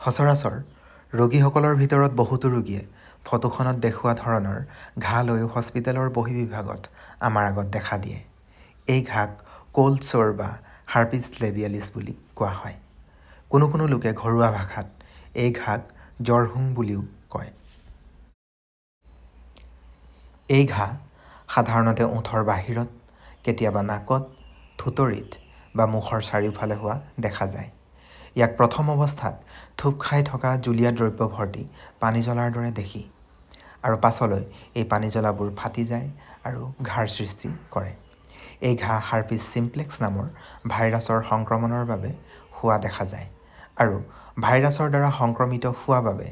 সচৰাচৰ ৰোগীসকলৰ ভিতৰত বহুতো ৰোগীয়ে ফটোখনত দেখুওৱা ধৰণৰ ঘাঁ লৈও হস্পিটেলৰ বহিৰ্বিভাগত আমাৰ আগত দেখা দিয়ে। এই ঘাঁক কোল্ড চ'ৰ বা হাৰ্পিছ লেবিয়ালিছ বুলি কোৱা হয়। কোনো লোকে ঘৰুৱা ভাষাত এই ঘাঁক জ্বৰহুং বুলিও কয়। এই ঘাঁ সাধাৰণতে ওঠৰ বাহিৰত, কেতিয়াবা নাকত, থুঁতৰিত বা মুখৰ চাৰিওফালে হোৱা দেখা যায়। ইয়াক প্ৰথম অৱস্থাত থুপ খাই থকা জুলীয়া দ্ৰব্য ভৰ্তি পানী জ্বলাৰ দৰে দেখি আৰু পাছলৈ এই পানী জ্বলাবোৰ ফাটি যায় আৰু ঘাঁৰ সৃষ্টি কৰে। এই ঘাঁ হাৰ্পিছ ছিম্প্লেক্স নামৰ ভাইৰাছৰ সংক্ৰমণৰ বাবে হোৱা দেখা যায় আৰু ভাইৰাছৰ দ্বাৰা সংক্ৰমিত হোৱা বাবে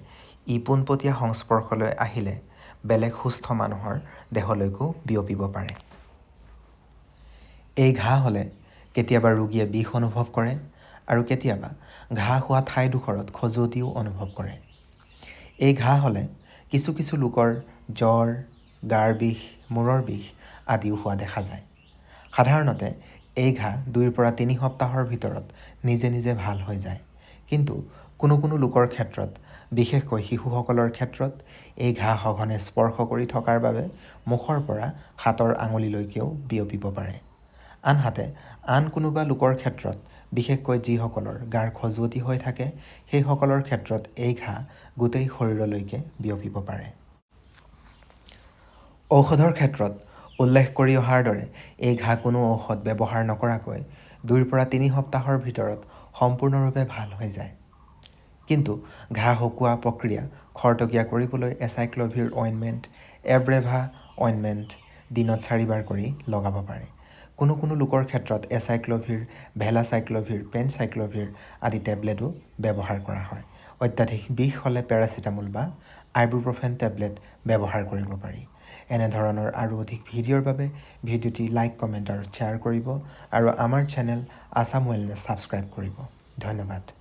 ই পোনপটীয়া সংস্পৰ্শলৈ আহিলে বেলেগ সুস্থ মানুহৰ দেহলৈকো বিয়পিব পাৰে। এই ঘাঁ হ'লে কেতিয়াবা ৰোগীয়ে বিষ অনুভৱ কৰে আৰু কেতিয়াবা ঘাঁ হোৱা ঠাইডোখৰত খজুৱতিও অনুভৱ কৰে। এই ঘাঁ হ'লে কিছু লোকৰ জ্বৰ, গাৰ বিষ, মূৰৰ বিষ আদিও হোৱা দেখা যায়। সাধাৰণতে এই ঘাঁ 2 পৰা 3 সপ্তাহৰ ভিতৰত নিজে ভাল হৈ যায়। কিন্তু কোনো লোকৰ ক্ষেত্ৰত, বিশেষকৈ শিশুসকলৰ ক্ষেত্ৰত এই ঘাঁ সঘনে স্পৰ্শ কৰি থকাৰ বাবে মুখৰ পৰা হাতৰ আঙুলিলৈকেও বিয়পিব পাৰে। আনহাতে আন কোনোবা লোকৰ ক্ষেত্ৰত, বিশেষকৈ যিসকলৰ গাৰ খজুৱতি হৈ থাকে, সেইসকলৰ ক্ষেত্ৰত এই ঘাঁ গোটেই শৰীৰলৈকে বিয়পিব পাৰে। ঔষধৰ ক্ষেত্ৰত উল্লেখ কৰি অহাৰ দৰে এই ঘাঁ কোনো ঔষধ ব্যৱহাৰ নকৰাকৈ 2 পৰা 3 সপ্তাহৰ ভিতৰত সম্পূৰ্ণৰূপে ভাল হৈ যায়। কিন্তু ঘাঁ শুকোৱা প্ৰক্ৰিয়া খৰতকীয়া কৰিবলৈ এচাইক্ল'ভিৰ অইণ্টমেণ্ট, এব্ৰেভা অইণ্টমেণ্ট দিনত 4 বাৰ কৰি লগাব পাৰে। কোনো লোকৰ ক্ষেত্ৰত এচাইক্ল'ভিৰ, ভেলাচাইক্ল'ভিৰ, পেনচাইক্ল'ভিৰ আদি টেবলেটো ব্যৱহাৰ কৰা হয়। অত্যাধিক বিষ হ'লে পেৰাচিটামল বা আইবুপ্ৰফেন টেবলেট ব্যৱহাৰ কৰিব পাৰি। এনেধৰণৰ আৰু অধিক ভিডিঅ'ৰ বাবে ভিডিঅ'টি লাইক, কমেণ্ট আৰু শ্বেয়াৰ কৰিব আৰু আমাৰ চেনেল আছাম ৱেলনেছ ছাবস্ক্ৰাইব কৰিব। ধন্যবাদ।